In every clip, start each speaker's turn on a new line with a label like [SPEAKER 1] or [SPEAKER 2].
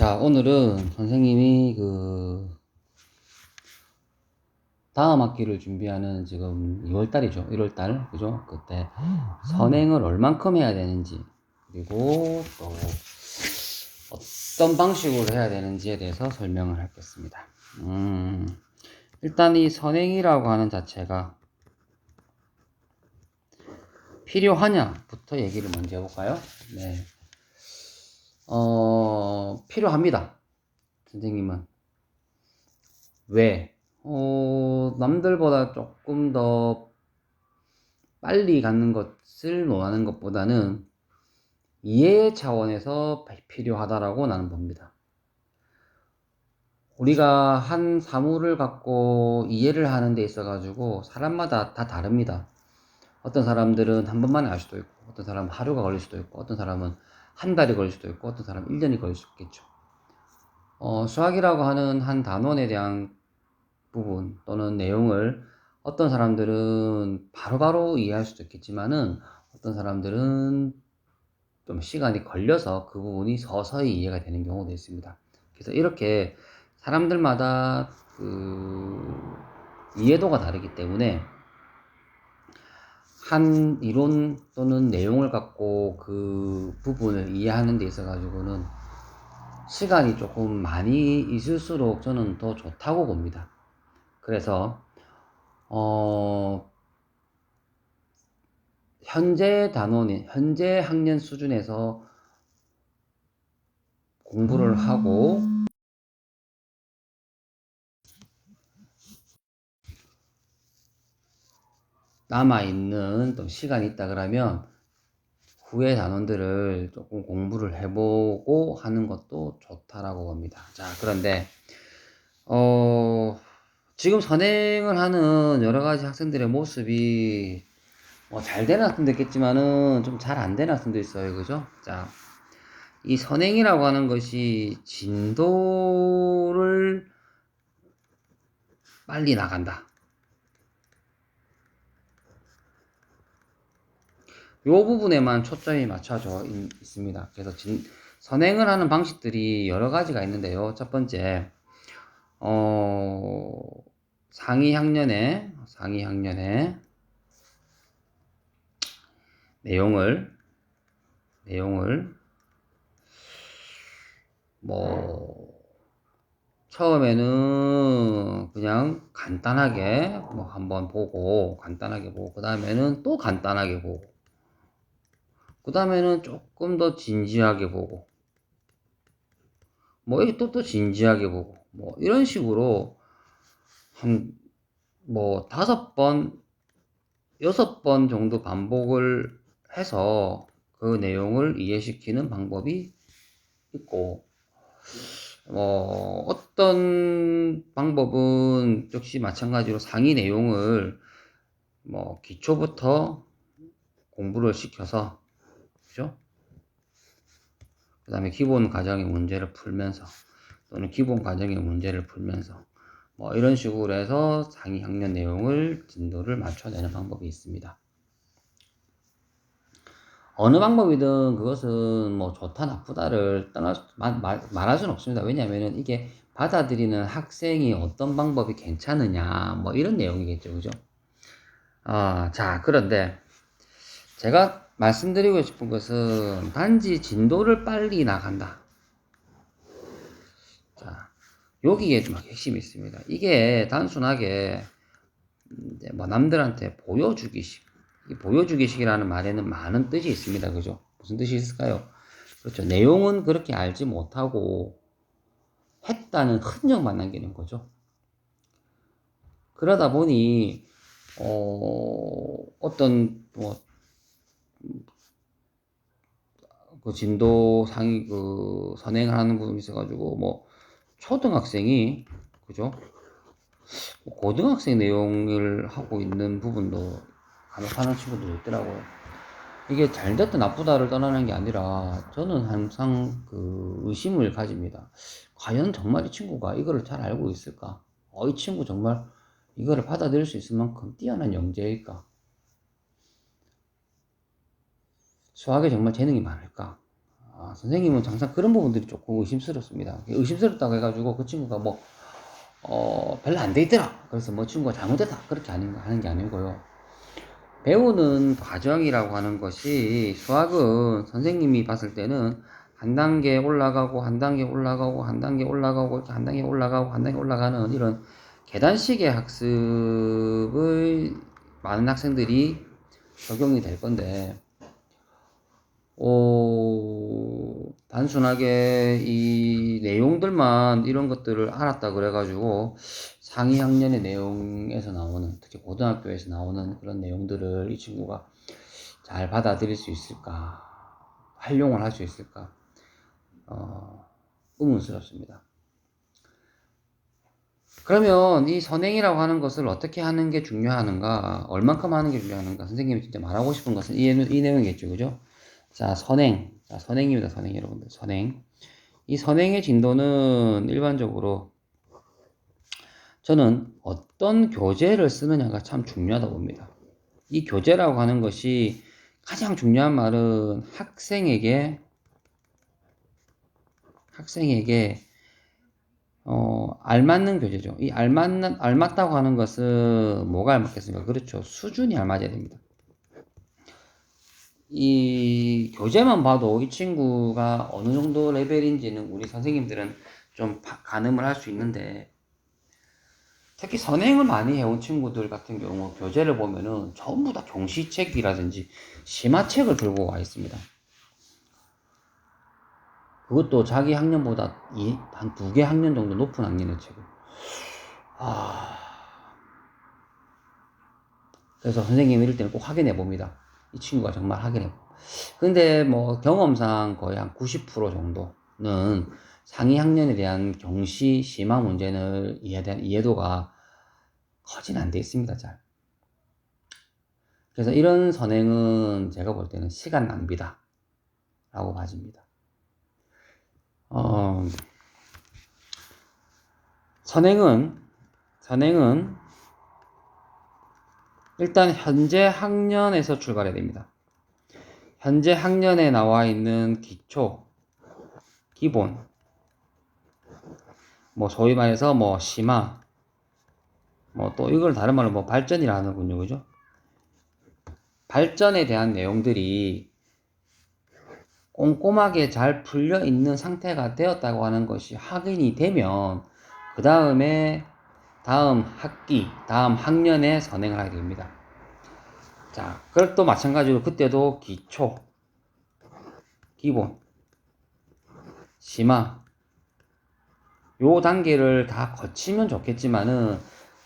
[SPEAKER 1] 자, 오늘은 선생님이 다음 학기를 준비하는 지금 2월달이죠. 1월달. 그죠? 그때 선행을 얼만큼 해야 되는지, 그리고 또 어떤 방식으로 해야 되는지에 대해서 설명을 하겠습니다. 일단 이 선행이라고 하는 자체가 필요하냐부터 얘기를 먼저 해볼까요? 네. 필요합니다. 선생님은. 왜? 남들보다 조금 더 빨리 갖는 것을 원하는 것보다는 이해 차원에서 필요하다라고 나는 봅니다. 우리가 한 사물을 갖고 이해를 하는 데 있어 가지고 사람마다 다 다릅니다. 어떤 사람들은 한 번만에 알 수도 있고, 어떤 사람은 하루가 걸릴 수도 있고, 어떤 사람은 한 달이 걸릴 수도 있고, 어떤 사람은 1년이 걸릴 수 있겠죠. 수학이라고 하는 한 단원에 대한 부분 또는 내용을 어떤 사람들은 바로바로 이해할 수도 있겠지만은 어떤 사람들은 좀 시간이 걸려서 그 부분이 서서히 이해가 되는 경우도 있습니다. 그래서 이렇게 사람들마다 이해도가 다르기 때문에 한 이론 또는 내용을 갖고 그 부분을 이해하는 데 있어 가지고는 시간이 조금 많이 있을수록 저는 더 좋다고 봅니다. 그래서 현재 학년 수준에서 공부를 하고 남아있는 또 시간이 있다 그러면 후에 단원들을 조금 공부를 해보고 하는 것도 좋다라고 봅니다. 자, 그런데 지금 선행을 하는 여러 가지 학생들의 모습이 잘 되는 학생도 있겠지만은 좀 잘 안 되는 학생도 있어요. 그죠? 자, 이 선행이라고 하는 것이 진도를 빨리 나간다. 이 부분에만 초점이 맞춰져 있습니다. 그래서 선행을 하는 방식들이 여러 가지가 있는데요. 첫 번째, 상위 학년에 내용을 처음에는 그냥 간단하게 한번 보고 그 다음에는 또 간단하게 보고 그 다음에는 조금 더 진지하게 보고 이렇게 또 진지하게 보고 이런 식으로 한 5번 6번 정도 반복을 해서 그 내용을 이해시키는 방법이 있고 어떤 방법은 역시 마찬가지로 상위 내용을 기초부터 공부를 시켜서, 그죠? 그 다음에 기본 과정의 문제를 풀면서 또는 기본 과정의 문제를 풀면서 이런 식으로 해서 상위 학년 내용을 진도를 맞춰내는 방법이 있습니다. 어느 방법이든 그것은 좋다 나쁘다를 말할 수는 없습니다. 왜냐하면 이게 받아들이는 학생이 어떤 방법이 괜찮으냐 이런 내용이겠죠. 그죠? 자, 그런데 제가 말씀드리고 싶은 것은 단지 진도를 빨리 나간다. 자, 여기에 좀 핵심이 있습니다. 이게 단순하게 이제 남들한테 보여주기식이라는 말에는 많은 뜻이 있습니다. 그죠? 무슨 뜻이 있을까요? 그렇죠. 내용은 그렇게 알지 못하고 했다는 흔적만 남기는 거죠. 그러다 보니 어떤 그 진도 상위 선행을 하는 부분이 있어가지고 초등학생이 그죠? 고등학생 내용을 하고 있는 부분도 간혹 하는 친구도 있더라고요. 이게 잘 됐다 나쁘다를 떠나는 게 아니라 저는 항상 의심을 가집니다. 과연 정말 이 친구가 이거를 잘 알고 있을까? 이 친구 정말 이거를 받아들일 수 있을 만큼 뛰어난 영재일까? 수학에 정말 재능이 많을까? 선생님은 항상 그런 부분들이 조금 의심스럽습니다. 의심스럽다고 해가지고 그 친구가 뭐, 별로 안 돼 있더라. 그래서 뭐 친구가 잘못했다. 그렇게 하는 게 아니고요. 배우는 과정이라고 하는 것이 수학은 선생님이 봤을 때는 한 단계 올라가고, 한 단계 올라가고, 한 단계 올라가고, 이렇게 한 단계 올라가고, 한 단계 올라가는 이런 계단식의 학습을 많은 학생들이 적용이 될 건데, 단순하게 이 내용들만 이런 것들을 알았다 그래가지고 상위 학년의 내용에서 나오는, 특히 고등학교에서 나오는 그런 내용들을 이 친구가 잘 받아들일 수 있을까, 활용을 할 수 있을까, 의문스럽습니다. 그러면 이 선행이라고 하는 것을 어떻게 하는 게 중요하는가, 얼만큼 하는 게 중요하는가, 선생님이 진짜 말하고 싶은 것은 이 내용이겠죠, 그죠? 자, 선행. 자, 선행입니다, 선행, 여러분들. 선행. 이 선행의 진도는 일반적으로 저는 어떤 교재를 쓰느냐가 참 중요하다고 봅니다. 이 교재라고 하는 것이 가장 중요한 말은 학생에게 알맞는 교재죠. 이 알맞다고 하는 것은 뭐가 알맞겠습니까? 그렇죠. 수준이 알맞아야 됩니다. 이 교재만 봐도 이 친구가 어느 정도 레벨인지는 우리 선생님들은 좀 가늠을 할 수 있는데, 특히 선행을 많이 해온 친구들 같은 경우 교재를 보면은 전부 다 경시책이라든지 심화책을 들고 와 있습니다. 그것도 자기 학년보다 한 2개 학년 정도 높은 학년의 책을. 그래서 선생님이 이럴 때는 꼭 확인해 봅니다. 이 친구가 정말 확인해. 근데 뭐 경험상 거의 한 90% 정도는 상위 학년에 대한 경시 심화 문제는 대한 이해도가 거진 안 돼 있습니다. 잘. 그래서 이런 선행은 제가 볼 때는 시간 낭비다 라고 봐집니다. 선행은 일단 현재 학년에서 출발해야 됩니다. 현재 학년에 나와 있는 기초, 기본, 뭐 소위 말해서 뭐 심화, 뭐 또 이걸 다른 말로 뭐 발전이라 하는군요, 그죠? 발전에 대한 내용들이 꼼꼼하게 잘 풀려 있는 상태가 되었다고 하는 것이 확인이 되면 그 다음에 다음 학기, 다음 학년에 선행을 하게 됩니다. 자, 그것도 마찬가지로 그때도 기초, 기본, 심화 요 단계를 다 거치면 좋겠지만은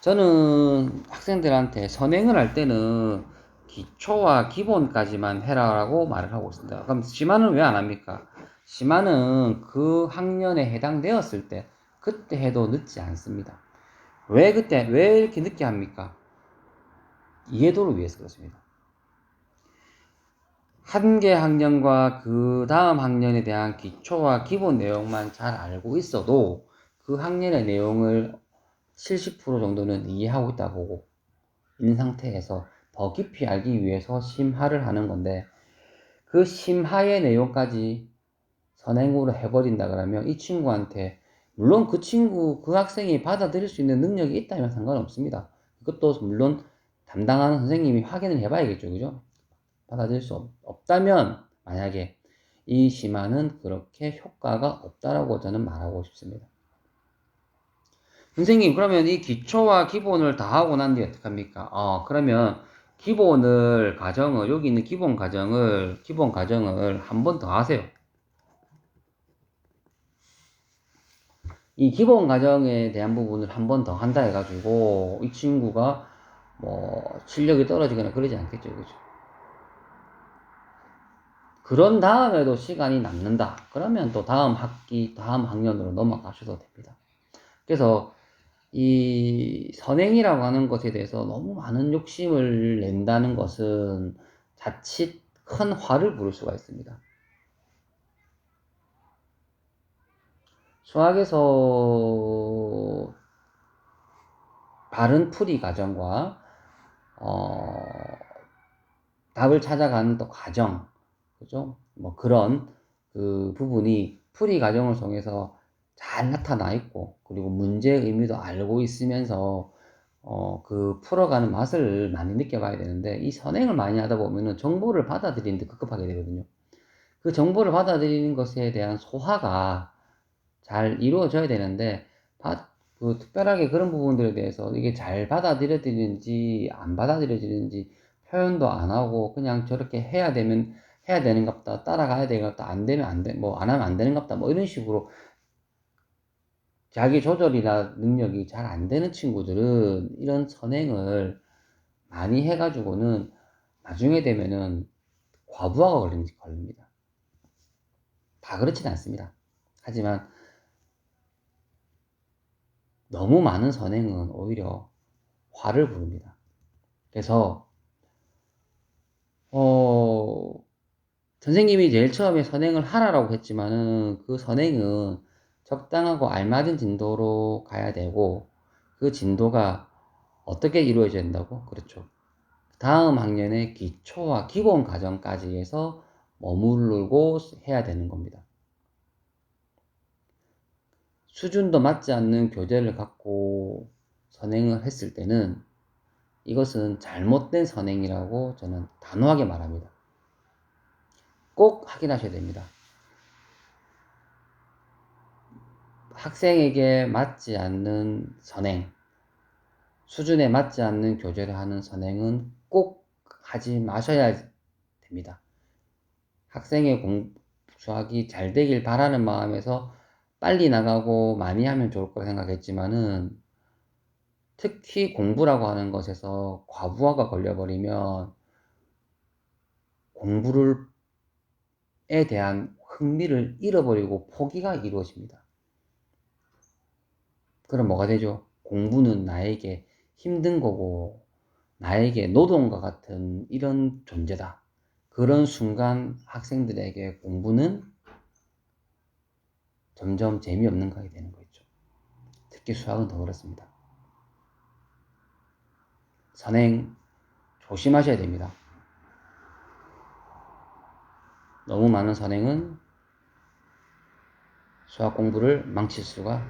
[SPEAKER 1] 저는 학생들한테 선행을 할 때는 기초와 기본까지만 해라라고 말을 하고 있습니다. 그럼 심화는 왜 안 합니까? 심화는 그 학년에 해당되었을 때 그때 해도 늦지 않습니다. 왜 이렇게 늦게 합니까? 이해도를 위해서 그렇습니다. 한 개 학년과 그 다음 학년에 대한 기초와 기본 내용만 잘 알고 있어도 그 학년의 내용을 70% 정도는 이해하고 있다 보고 있는 상태에서 더 깊이 알기 위해서 심화를 하는 건데, 그 심화의 내용까지 선행으로 해버린다 그러면 이 친구한테, 물론 그 학생이 받아들일 수 있는 능력이 있다면 상관없습니다. 그것도 물론 담당하는 선생님이 확인을 해봐야겠죠, 그죠? 받아들일 수 없다면 만약에 이 심화는 그렇게 효과가 없다라고 저는 말하고 싶습니다. 선생님, 그러면 이 기초와 기본을 다 하고 난 뒤에 어떡합니까? 그러면 여기 있는 기본 과정을 한 번 더 하세요. 이 기본 과정에 대한 부분을 한 번 더 한다 해가지고 이 친구가 뭐 실력이 떨어지거나 그러지 않겠죠, 그죠? 그런 다음에도 시간이 남는다. 그러면 또 다음 학기, 다음 학년으로 넘어가셔도 됩니다. 그래서 이 선행이라고 하는 것에 대해서 너무 많은 욕심을 낸다는 것은 자칫 큰 화를 부를 수가 있습니다. 수학에서 바른 풀이 과정과 답을 찾아가는 또 과정, 그죠? 뭐 그런 그 부분이 풀이 과정을 통해서 잘 나타나 있고, 그리고 문제의 의미도 알고 있으면서 그 풀어가는 맛을 많이 느껴봐야 되는데, 이 선행을 많이 하다 보면은 정보를 받아들이는데 급급하게 되거든요. 그 정보를 받아들이는 것에 대한 소화가 잘 이루어져야 되는데, 그 특별하게 그런 부분들에 대해서 이게 잘 받아들여지는지 안 받아들여지는지 표현도 안 하고, 그냥 저렇게 해야 되는갑다, 따라가야 되는갑다, 안 되면 안 돼, 뭐 안 하면 안 되는갑다, 뭐 이런 식으로 자기 조절이나 능력이 잘 안 되는 친구들은 이런 선행을 많이 해가지고는 나중에 되면은 과부하가 걸립니다. 다 그렇진 않습니다. 하지만 너무 많은 선행은 오히려 화를 부릅니다. 그래서 선생님이 제일 처음에 선행을 하라고 했지만은 그 선행은 적당하고 알맞은 진도로 가야 되고, 그 진도가 어떻게 이루어져야 된다고? 그렇죠. 다음 학년의 기초와 기본 과정까지 해서 머무르고 해야 되는 겁니다. 수준도 맞지 않는 교재를 갖고 선행을 했을 때는 이것은 잘못된 선행이라고 저는 단호하게 말합니다. 꼭 확인하셔야 됩니다. 학생에게 맞지 않는 선행, 수준에 맞지 않는 교재를 하는 선행은 꼭 하지 마셔야 됩니다. 학생의 수학이 잘 되길 바라는 마음에서 빨리 나가고 많이 하면 좋을 거라 생각했지만은, 특히 공부라고 하는 것에서 과부하가 걸려버리면 공부에 대한 흥미를 잃어버리고 포기가 이루어집니다. 그럼 뭐가 되죠? 공부는 나에게 힘든 거고 나에게 노동과 같은 이런 존재다. 그런 순간 학생들에게 공부는 점점 재미없는 거게 되는 거죠. 특히 수학은 더 그렇습니다. 선행 조심하셔야 됩니다. 너무 많은 선행은 수학 공부를 망칠 수가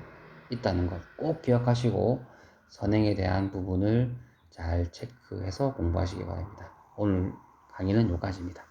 [SPEAKER 1] 있다는 것 꼭 기억하시고, 선행에 대한 부분을 잘 체크해서 공부하시기 바랍니다. 오늘 강의는 여기까지입니다.